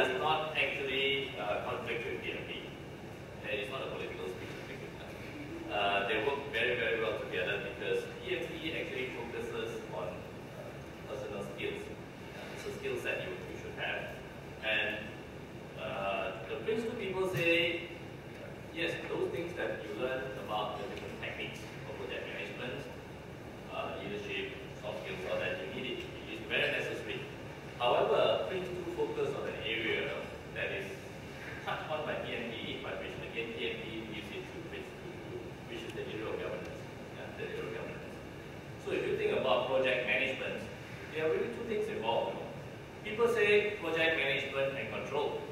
does not actually conflict with PMP. It's not a political speech. They work very, very well together because PMP actually focuses on personal skills. It's a skill set you should have. And the PRINCE2 people say, yes, those things that you learn about the different techniques of project management, leadership, soft skills, all that, you need it. It is very necessary. However, PRINCE2 focus on an area that is touched on by PMP, but which again PMP gives it to PRINCE2, which is the area of governance. The area of governance. So if you think about project management, there are really two things involved. People say project management and control.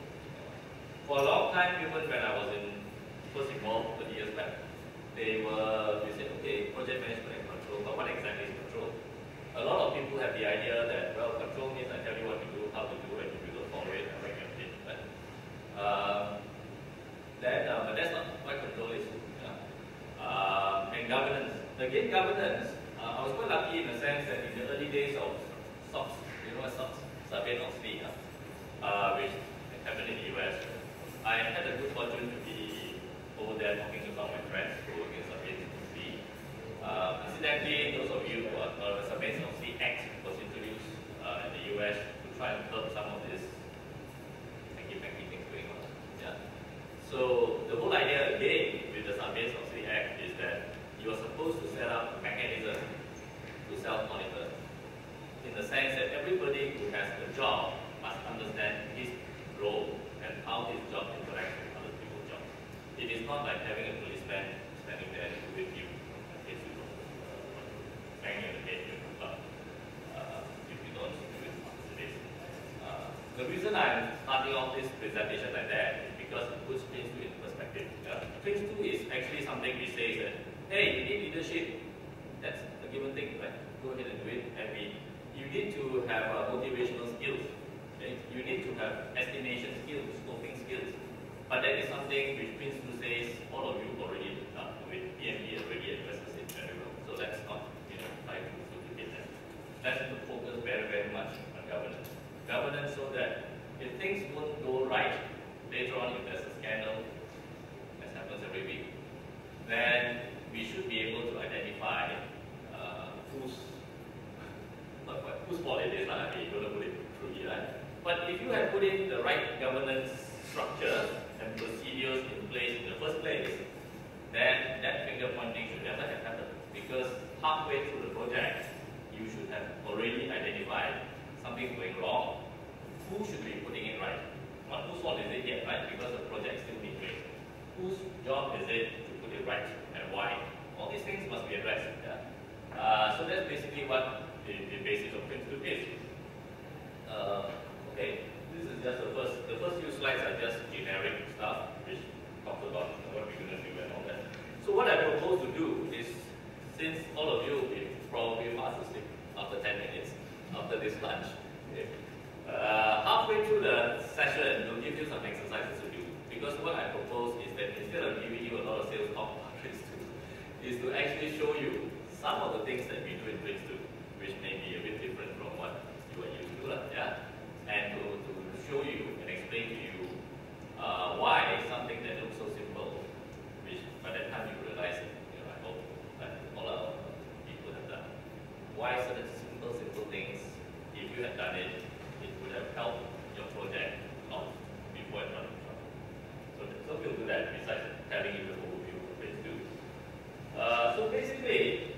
For a long time, even when I was first involved 30 years back, they said, okay, project management and control, but what exactly is control? A lot of people have the idea that, well, control means I tell you what to do, how to do it, and if you don't follow it, I recommend it. But that's not what control is. And governance. Again, governance, I was quite lucky in the sense that in the early days of SOX, you know what SOX? Sarbanes-Oxley, which happened in the US. I had the good fortune to be over there talking to some of my friends who work in Sarbanes-Oxley. Incidentally, those of you who are the Sarbanes-Oxley Act was introduced in the US to try and curb some of this hanky-panky things going on. Yeah. So the whole idea again with the Sarbanes-Oxley Act is that you are supposed to set up a mechanism to self-monitor, in the sense that everybody who has a job must understand his role and how his job interacts with other people's jobs. It is not like having a policeman standing there with you, banging on the head with a club, if you don't do it this. The reason I'm starting off this presentation like that is because it puts PRINCE2 into perspective. PRINCE2 is actually something which says that, hey, you need leadership. That's a given thing, right? Go ahead and do it. And you need to have motivational skills. Okay? You need to have estimation skills, scoping skills. But that is something which PRINCE2 says all of you already with PMP already addresses it very well. So let's not try to duplicate that. Let's focus very, very much on governance. Governance so that if things won't go right, later on if there's a scandal, as happens every week, then we should be able to identify whose fault it is. I mean, you don't put it through here. Right? But if you have put in the right governance structure and procedures in place in the first place, then that finger pointing should never have happened. Because halfway through the project, you should have already identified something going wrong. Who should be putting it right? Not whose fault is it yet, right? Because the project still needs doing. Whose job is it to put it right and why? All these things must be addressed. Yeah? So that's basically what the basis of PRINCE2 is. Okay, this is just the first few slides are just generic stuff, which talks about what we're going to do and all that. So what I propose to do is, since all of you will probably fast asleep after 10 minutes, after this lunch, okay, halfway through the session, we'll give you some exercises to do. Because what I propose is that instead of giving you a lot of sales talk about PRINCE2, is to actually show you some of the things that we do in PRINCE2, which may be a bit different from what you are used to, yeah? And to show you and explain to you why something that looks so simple, which by that time you realize it, I hope that all our people have done. Why certain simple things, if you had done it, it would have helped your project not before it run into trouble. So we'll do that besides telling you the overview of PRINCE2. So basically,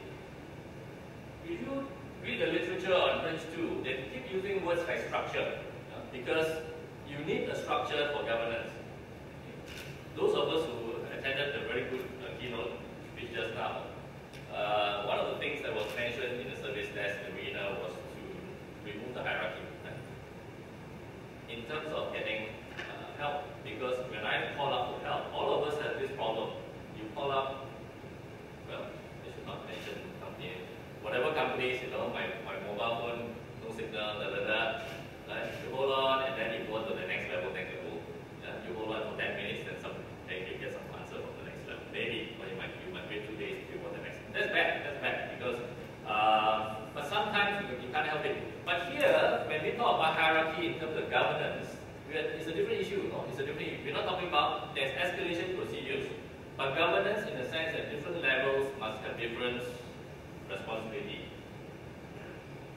if you read the literature on PRINCE2, they keep using words like structure, because you need a structure for governance. Those of us who attended the very good keynote speech just now, one of the things that was mentioned in the service desk arena was to remove the hierarchy. In terms of getting help, because when I call up for help, all of us have this problem. You call up, well, I should not mention company, whatever companies, my mobile phone, no signal, right? You hold on, and then you go on to the next level, you hold on for 10 minutes, then you get some answer from the next level. Maybe, or you might wait 2 days before the next. That's bad, because, but sometimes you can't help it. But here, when we talk about hierarchy in terms of governance, we it's a different issue, no? It's a different. We're not talking about there's escalation procedures, but governance in the sense that different levels must have different responsibility.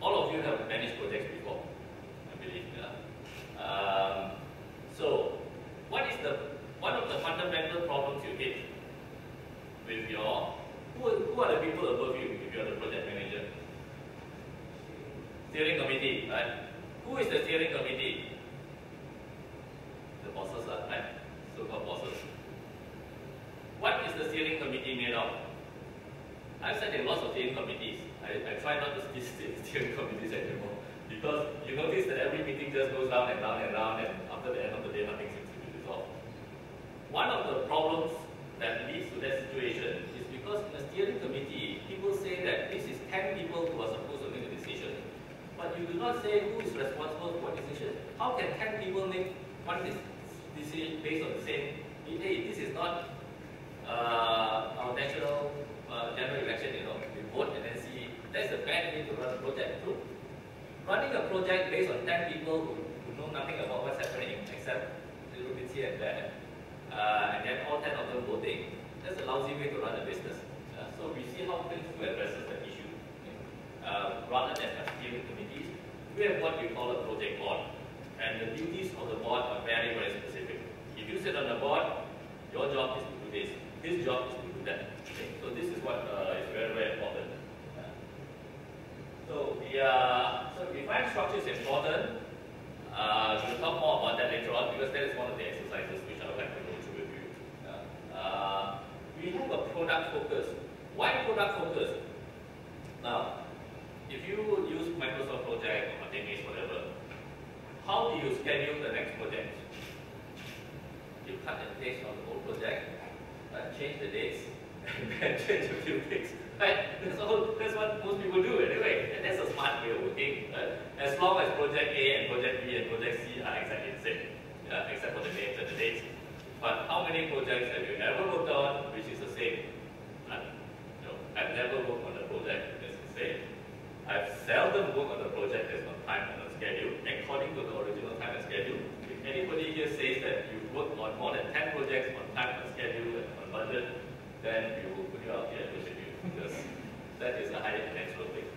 All of you have managed projects before, I believe. Yeah? So, what is one of the fundamental problems you hit with your who are the people above you if you are the project manager? Steering committee, right? Who is the steering committee? The bosses, right? So-called bosses. What is the steering committee made of? I've sat in lots of steering committees. I try not to sit steering committees anymore because you notice that every meeting just goes down and down and down, and after the end of the day, nothing seems to be resolved. One of the problems that leads to that situation is because in a steering committee, people say that this is 10 people who are supposed to make a decision, but you do not say who is responsible for what decision. How can 10 people make one decision based on the same? Hey, this is not our national general election, you know, we vote and then see. That's a bad way to run a project. True. Running a project based on 10 people who know nothing about what's happening except little bits here and there, and then all 10 of them voting, that's a lousy way to run a business. So we see how PRINCE2 addresses that issue. Rather than have steering committees, we have what we call a project board. And the duties of the board are very, very specific. If you sit on the board, your job is to do this. His job is to do that. Okay? So this is what is very, very important. So we find structure is important. We'll talk more about that later on because that is one of the exercises which I would like to go through with you. We have a product focus. Why product focus? Now, if you use Microsoft Project or Teams, whatever, how do you schedule the next project? You cut and paste on the whole project, change the dates, and then change a few things. Right? That's what most people do anyway. And that's a smart way of working. As long as project A and project B and project C are exactly the same, except for the names and the dates. But how many projects have you ever worked on which is the same? No, I've never worked on a project that's the same. I've seldom worked on a project that's on time and on schedule, according to the original time and schedule. If anybody here says that you've worked on more than 10 projects on time and schedule and on budget, then we will put you out here and visit you, because that is a highly unnatural thing.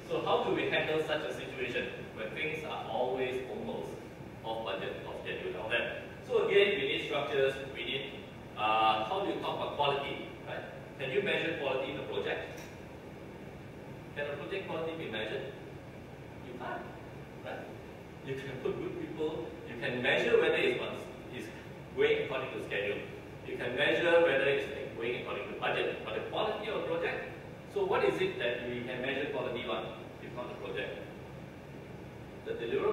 So how do we handle such a situation when things are always almost off budget, off schedule, and all that? So again, we need structures, we need, how do you talk about quality, right? Can you measure quality in a project? Can a project quality be measured? You can't, right? You can put good people, you can measure whether it's going according to schedule. You can measure whether it's going according to budget, but the quality of a project. So what is it that we can measure quality on, if not the project? The deliverable